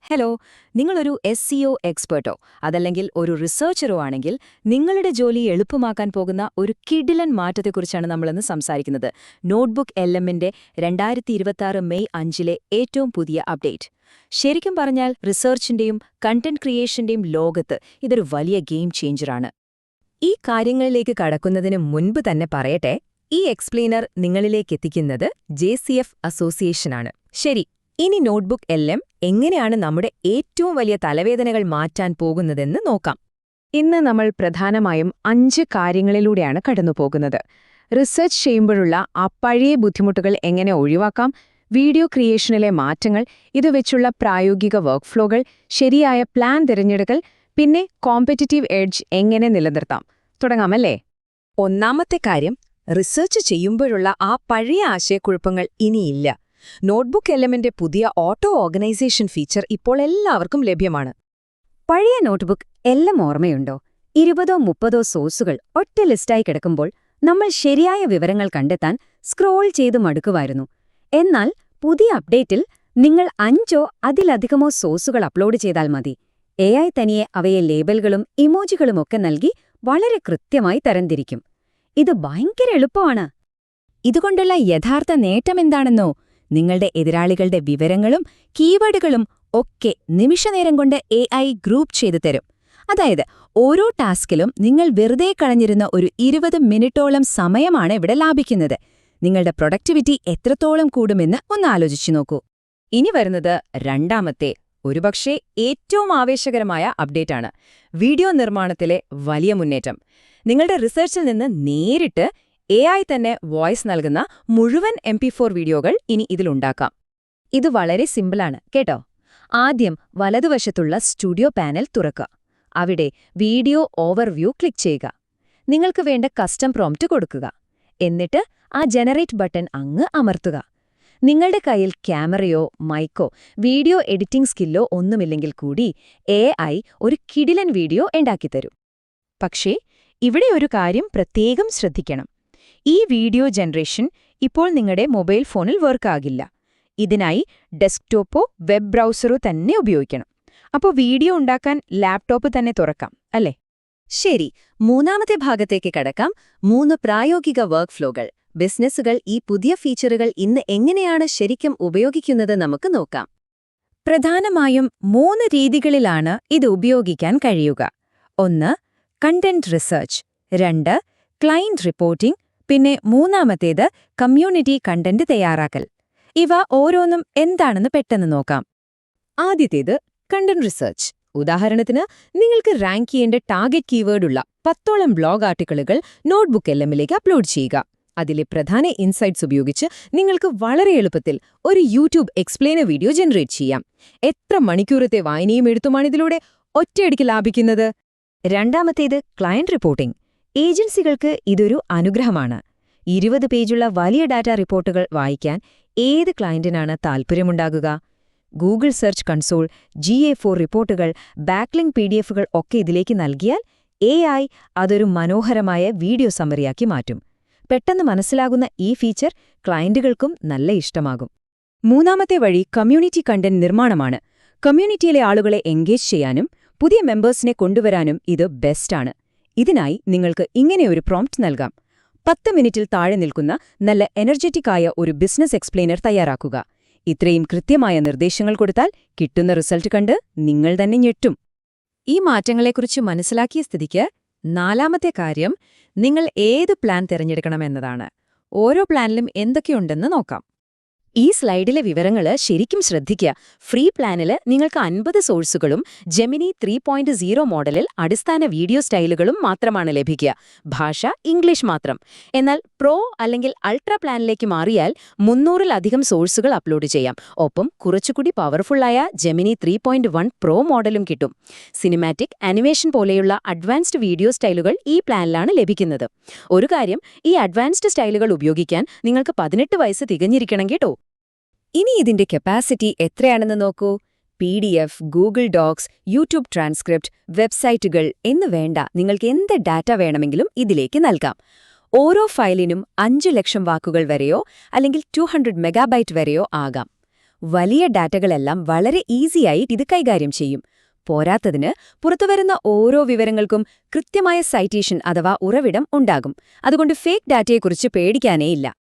Hello, നിങ്ങളൊരു SEO എക്സ്പേർട്ടോ അതല്ലെങ്കിൽ ഒരു റിസർച്ചറോ ആണെങ്കിൽ നിങ്ങളുടെ ജോലി എളുപ്പമാക്കാൻ പോകുന്ന ഒരു കിടിലൻ മാറ്റത്തെക്കുറിച്ചാണ് നമ്മളിന്ന് സംസാരിക്കുന്നത്. നോട്ട്ബുക്ക് LMന്റെ 2026 മെയ് 5-ലെ ഏറ്റവും പുതിയ അപ്ഡേറ്റ്. ശരിക്കും പറഞ്ഞാൽ റിസർച്ചിന്റെയും കണ്ടന്റ് ക്രിയേഷന്റെയും ലോകത്ത് ഇതൊരു വലിയ ഗെയിം ചേഞ്ചറാണ്. ഈ കാര്യങ്ങളിലേക്ക് കടക്കുന്നതിന് മുൻപ് തന്നെ പറയട്ടെ, ഈ എക്സ്പ്ലെയിനർ നിങ്ങളിലേക്കെത്തിക്കുന്നത് JCF അസോസിയേഷനാണ്. ശരി, ഇനി നോട്ട്ബുക്ക് LM എങ്ങനെയാണ് നമ്മുടെ ഏറ്റവും വലിയ തലവേദനകൾ മാറ്റാൻ പോകുന്നതെന്ന് നോക്കാം. ഇന്ന് നമ്മൾ പ്രധാനമായും 5 കാര്യങ്ങളിലൂടെയാണ് കടന്നുപോകുന്നത്. റിസർച്ച് ചെയ്യുമ്പോഴുള്ള ആ പഴയ ബുദ്ധിമുട്ടുകൾ എങ്ങനെ ഒഴിവാക്കാം, വീഡിയോ ക്രിയേഷനിലെ മാറ്റങ്ങൾ, ഇതുവെച്ചുള്ള പ്രായോഗിക വർക്ക്ഫ്ലോകൾ, ശരിയായ പ്ലാൻ തിരഞ്ഞെടുക്കൽ, പിന്നെ കോമ്പറ്റിറ്റീവ് എഡ്ജ് എങ്ങനെ നിലനിർത്താം. തുടങ്ങാമല്ലേ? ഒന്നാമത്തെ കാര്യം, റിസർച്ച് ചെയ്യുമ്പോഴുള്ള ആ പഴയ ആശയക്കുഴപ്പങ്ങൾ ഇനിയില്ല. നോട്ട്ബുക്ക് LMന്റെ പുതിയ ഓട്ടോ ഓർഗനൈസേഷൻ ഫീച്ചർ ഇപ്പോൾ എല്ലാവർക്കും ലഭ്യമാണ്. പഴയ നോട്ട്ബുക്ക് LM ഓർമ്മയുണ്ടോ? 20-30 സോഴ്സുകൾ ഒറ്റ ലിസ്റ്റായി കിടക്കുമ്പോൾ നമ്മൾ ശരിയായ വിവരങ്ങൾ കണ്ടെത്താൻ സ്ക്രോൾ ചെയ്ത് മടുക്കുമായിരുന്നു. എന്നാൽ പുതിയ അപ്ഡേറ്റിൽ നിങ്ങൾ 5 അതിലധികമോ സോഴ്സുകൾ അപ്ലോഡ് ചെയ്താൽ മതി. AI തനിയെ അവയെ ലേബലുകളും ഇമോജികളുമൊക്കെ നൽകി വളരെ കൃത്യമായി തരംതിരിക്കും. ഇത് ഭയങ്കര എളുപ്പമാണ്. ഇതുകൊണ്ടുള്ള യഥാർത്ഥ നേട്ടമെന്താണെന്നോ? നിങ്ങളുടെ എതിരാളികളുടെ വിവരങ്ങളും കീവേഡുകളും ഒക്കെ നിമിഷനേരം കൊണ്ട് AI ഗ്രൂപ്പ് ചെയ്തു തരും. അതായത് ഓരോ ടാസ്കിലും നിങ്ങൾ വെറുതെ കളഞ്ഞിരുന്ന ഒരു 20 മിനിറ്റോളം സമയമാണ് ഇവിടെ ലാഭിക്കുന്നത്. നിങ്ങളുടെ പ്രൊഡക്ടിവിറ്റി എത്രത്തോളം കൂടുമെന്ന് ഒന്ന് ആലോചിച്ചു നോക്കൂ. ഇനി വരുന്നത് രണ്ടാമത്തെ, ഒരുപക്ഷേ ഏറ്റവും ആവേശകരമായ അപ്ഡേറ്റാണ്. വീഡിയോ നിർമ്മാണത്തിലെ വലിയ മുന്നേറ്റം. നിങ്ങളുടെ റിസർച്ചിൽ നിന്ന് നേരിട്ട് AI തന്നെ വോയിസ് നൽകുന്ന മുഴുവൻ MP4 വീഡിയോകൾ ഇനി ഇതിലുണ്ടാക്കാം. ഇത് വളരെ സിമ്പിളാണ് കേട്ടോ. ആദ്യം വലതുവശത്തുള്ള സ്റ്റുഡിയോ പാനൽ തുറക്കുക. അവിടെ വീഡിയോ ഓവർവ്യൂ ക്ലിക്ക് ചെയ്യുക. നിങ്ങൾക്ക് വേണ്ട കസ്റ്റം പ്രോംപ്റ്റ് കൊടുക്കുക. എന്നിട്ട് ആ ജനറേറ്റ് ബട്ടൺ അങ്ങ് അമർത്തുക. നിങ്ങളുടെ കയ്യിൽ ക്യാമറയോ മൈക്കോ വീഡിയോ എഡിറ്റിംഗ് സ്കില്ലോ ഒന്നുമില്ലെങ്കിൽ കൂടി AI ഒരു കിടിലൻ വീഡിയോ ഉണ്ടാക്കിത്തരും. പക്ഷേ ഇവിടെ ഒരു കാര്യം പ്രത്യേകം ശ്രദ്ധിക്കണം. ഈ വീഡിയോ ജനറേഷൻ ഇപ്പോൾ നിങ്ങളുടെ മൊബൈൽ ഫോണിൽ വർക്കാകില്ല. ഇതിനായി ഡെസ്ക്ടോപ്പോ വെബ് ബ്രൗസറോ തന്നെ ഉപയോഗിക്കണം. അപ്പോൾ വീഡിയോ ഉണ്ടാക്കാൻ ലാപ്ടോപ്പ് തന്നെ തുറക്കാം, അല്ലേ? ശരി, മൂന്നാമത്തെ ഭാഗത്തേക്ക് കടക്കാം. 3 പ്രായോഗിക വർക്ക്ഫ്ലോകൾ. ബിസിനസ്സുകൾ ഈ പുതിയ ഫീച്ചറുകൾ ഇന്ന് എങ്ങനെയാണ് ശരിക്കും ഉപയോഗിക്കുന്നത് നമുക്ക് നോക്കാം. പ്രധാനമായും 3 രീതികളിലാണ് ഇത് ഉപയോഗിക്കാൻ കഴിയുക. 1. Content research. 2. Client reporting. പിന്നെ മൂന്നാമത്തേത് കമ്മ്യൂണിറ്റി കണ്ടന്റ് തയ്യാറാക്കൽ. ഇവ ഓരോന്നും എന്താണെന്ന് പെട്ടെന്ന് നോക്കാം. ആദ്യത്തേത് കണ്ടന്റ് റിസർച്ച്. ഉദാഹരണത്തിന്, നിങ്ങൾക്ക് റാങ്ക് ചെയ്യേണ്ട ടാർഗറ്റ് കീവേഡുള്ള 10ഓളം ബ്ലോഗ് ആർട്ടിക്കിളുകൾ നോട്ട്ബുക്ക് LMലേക്ക് അപ്ലോഡ് ചെയ്യുക. അതിലെ പ്രധാന ഇൻസൈറ്റ്സ് ഉപയോഗിച്ച് നിങ്ങൾക്ക് വളരെ എളുപ്പത്തിൽ ഒരു യൂട്യൂബ് എക്സ്പ്ലെയിനർ വീഡിയോ ജനറേറ്റ് ചെയ്യാം. എത്ര മണിക്കൂറത്തെ വായനയും എഴുത്തുമാണിതിലൂടെ ഒറ്റയടിക്ക് ലാഭിക്കുന്നത്. രണ്ടാമത്തേത് ക്ലയന്റ് റിപ്പോർട്ടിംഗ്. ഏജൻസികൾക്ക് ഇതൊരു അനുഗ്രഹമാണ്. 20 പേജുള്ള വലിയ ഡാറ്റ റിപ്പോർട്ടുകൾ വായിക്കാൻ ഏത് ക്ലയന്റിനാണ് താൽപ്പര്യമുണ്ടാകുക? ഗൂഗിൾ സെർച്ച് കൺസോൾ, GA4 റിപ്പോർട്ടുകൾ, ബാക്ക്ലിങ്ക് PDFകൾ ഒക്കെ ഇതിലേക്ക് നൽകിയാൽ AI അതൊരു മനോഹരമായ വീഡിയോ സമ്മറിയാക്കി മാറ്റും. പെട്ടെന്ന് മനസ്സിലാകുന്ന ഈ ഫീച്ചർ ക്ലയന്റുകൾക്കും നല്ല ഇഷ്ടമാകും. മൂന്നാമത്തെ വഴി കമ്മ്യൂണിറ്റി കണ്ടന്റ് നിർമ്മാണമാണ്. കമ്മ്യൂണിറ്റിയിലെ ആളുകളെ എൻഗേജ് ചെയ്യാനും പുതിയ മെമ്പേഴ്സിനെ കൊണ്ടുവരാനും ഇത് ബെസ്റ്റാണ്. ഇതിനായി നിങ്ങൾക്ക് ഇങ്ങനെയൊരു പ്രോംപ്റ്റ് നൽകാം. 10 മിനിറ്റിൽ താഴെ നിൽക്കുന്ന നല്ല എനർജറ്റിക് ആയ ഒരു ബിസിനസ് എക്സ്പ്ലെയിനർ തയ്യാറാക്കുക. ഇത്രയും കൃത്യമായ നിർദ്ദേശങ്ങൾ കൊടുത്താൽ കിട്ടുന്ന റിസൾട്ട് കണ്ട് നിങ്ങൾ തന്നെ ഞെട്ടും. ഈ മാറ്റങ്ങളെക്കുറിച്ച് മനസ്സിലാക്കിയ സ്ഥിതിക്ക് നാലാമത്തെ കാര്യം, നിങ്ങൾ ഏത് പ്ലാൻ തിരഞ്ഞെടുക്കണമെന്നതാണ്. ഓരോ പ്ലാനിലും എന്തൊക്കെയുണ്ടെന്ന് നോക്കാം. ഈ സ്ലൈഡിലെ വിവരങ്ങൾ ശരിക്കും ശ്രദ്ധിക്കുക. ഫ്രീ പ്ലാനില് നിങ്ങൾക്ക് 50 സോഴ്സുകളും ജെമിനി 3.0 മോഡലിൽ അടിസ്ഥാന വീഡിയോ സ്റ്റൈലുകളും മാത്രമാണ് ലഭിക്കുക. ഭാഷ ഇംഗ്ലീഷ് മാത്രം. എന്നാൽ പ്രോ അല്ലെങ്കിൽ അൾട്രാ പ്ലാനിലേക്ക് മാറിയാൽ 300-ലധികം സോഴ്സുകൾ അപ്ലോഡ് ചെയ്യാം. ഒപ്പം കുറച്ചുകൂടി പവർഫുള്ളായ ജെമിനി 3.1 പ്രോ മോഡലും കിട്ടും. സിനിമാറ്റിക്, ആനിമേഷൻ പോലെയുള്ള അഡ്വാൻസ്ഡ് വീഡിയോ സ്റ്റൈലുകൾ ഈ പ്ലാനിലാണ് ലഭിക്കുന്നത്. ഒരു കാര്യം, ഈ അഡ്വാൻസ്ഡ് സ്റ്റൈലുകൾ ഉപയോഗിക്കാൻ നിങ്ങൾക്ക് 18 വയസ്സ് തികഞ്ഞിരിക്കണം കേട്ടോ. ഇനി ഇതിന്റെ കപ്പാസിറ്റി എത്രയാണെന്ന് നോക്കൂ. PDF, Google docs, YouTube transcript, വെബ്സൈറ്റുകൾ എന്ന് വേണ്ട, നിങ്ങൾക്ക് എന്ത് ഡാറ്റ വേണമെങ്കിലും ഇതിലേക്ക് നൽകാം. ഓരോ ഫയലിനും 5 ലക്ഷം വാക്കുകൾ വരെയോ അല്ലെങ്കിൽ 200 മെഗാബൈറ്റ് വരെയോ ആകാം. വലിയ ഡാറ്റകളെല്ലാം വളരെ ഈസിയായി ഇത് കൈകാര്യം ചെയ്യും. പോരാത്തതിന് പുറത്തുവരുന്ന ഓരോ വിവരങ്ങൾക്കും കൃത്യമായ സൈറ്റേഷൻ അഥവാ ഉറവിടം ഉണ്ടാകും. അതുകൊണ്ട് ഫേക്ക് ഡാറ്റയെക്കുറിച്ച് പേടിക്കാനേയില്ല.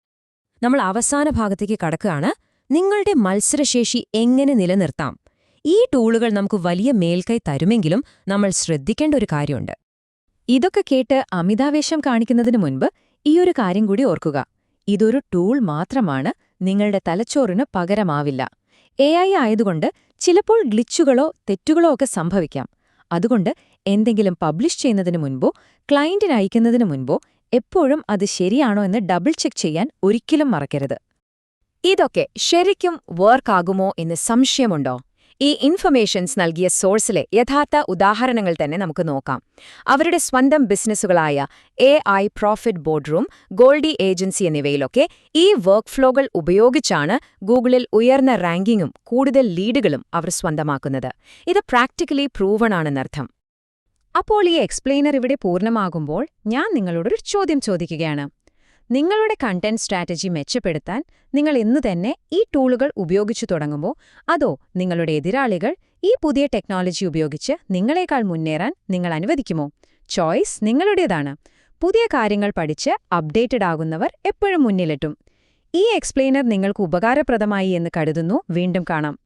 നമ്മൾ അവസാന ഭാഗത്തേക്ക് കടക്കുകയാണ്. നിങ്ങളുടെ മത്സരശേഷി എങ്ങനെ നിലനിർത്താം? ഈ ടൂളുകൾ നമുക്ക് വലിയ മേൽക്കൈ തരുമെങ്കിലും നമ്മൾ ശ്രദ്ധിക്കേണ്ട ഒരു കാര്യമുണ്ട്. ഇതൊക്കെ കേട്ട് അമിതാവേശം കാണിക്കുന്നതിന് മുൻപ് ഈയൊരു കാര്യം കൂടി ഓർക്കുക. ഇതൊരു ടൂൾ മാത്രമാണ്, നിങ്ങളുടെ തലച്ചോറിന് പകരമാവില്ല. AI ആയതുകൊണ്ട് ചിലപ്പോൾ ഗ്ലിച്ചുകളോ തെറ്റുകളോ ഒക്കെ സംഭവിക്കാം. അതുകൊണ്ട് എന്തെങ്കിലും പബ്ലിഷ് ചെയ്യുന്നതിന് മുൻപോ ക്ലയന്റിന് അയക്കുന്നതിന് മുൻപോ എപ്പോഴും അത് ശരിയാണോ എന്ന് ഡബിൾ ചെക്ക് ചെയ്യാൻ ഒരിക്കലും മറക്കരുത്. ഇതൊക്കെ ശരിക്കും വർക്കാകുമോ എന്ന് സംശയമുണ്ടോ? ഈ ഇൻഫർമേഷൻസ് നൽകിയ സോഴ്സിലെ യഥാർത്ഥ ഉദാഹരണങ്ങൾ തന്നെ നമുക്ക് നോക്കാം. അവരുടെ സ്വന്തം ബിസിനസ്സുകളായ AI പ്രോഫിറ്റ് ബോർഡ്റൂം, ഗോൾഡി ഏജൻസി എന്നിവയിലൊക്കെ ഈ വർക്ക് ഫ്ലോകൾ ഉപയോഗിച്ചാണ് ഗൂഗിളിൽ ഉയർന്ന റാങ്കിങ്ങും കൂടുതൽ ലീഡുകളും അവർ സ്വന്തമാക്കുന്നത്. ഇത് പ്രാക്ടിക്കലി പ്രൂവൺ ആണെന്നർത്ഥം. അപ്പോൾ ഈ എക്സ്പ്ലെയിനർ ഇവിടെ പൂർണ്ണമാകുമ്പോൾ ഞാൻ നിങ്ങളോടൊരു ചോദ്യം ചോദിക്കുകയാണ്. നിങ്ങളുടെ കണ്ടന്റ് സ്ട്രാറ്റജി മെച്ചപ്പെടുത്താൻ നിങ്ങൾ ഇന്ന് തന്നെ ഈ ടൂളുകൾ ഉപയോഗിച്ചു തുടങ്ങുമോ, അതോ നിങ്ങളുടെ എതിരാളികൾ ഈ പുതിയ ടെക്നോളജി ഉപയോഗിച്ച് നിങ്ങളെക്കാൾ മുന്നേറാൻ നിങ്ങൾ അനുവദിക്കുമോ? ചോയ്സ് നിങ്ങളുടേതാണ്. പുതിയ കാര്യങ്ങൾ പഠിച്ച് അപ്ഡേറ്റഡ് ആകുന്നവർ എപ്പോഴും മുന്നിലെത്തും. ഈ എക്സ്പ്ലെയിനർ നിങ്ങൾക്ക് ഉപകാരപ്രദമായി എന്ന് കരുതുന്നു. വീണ്ടും കാണാം.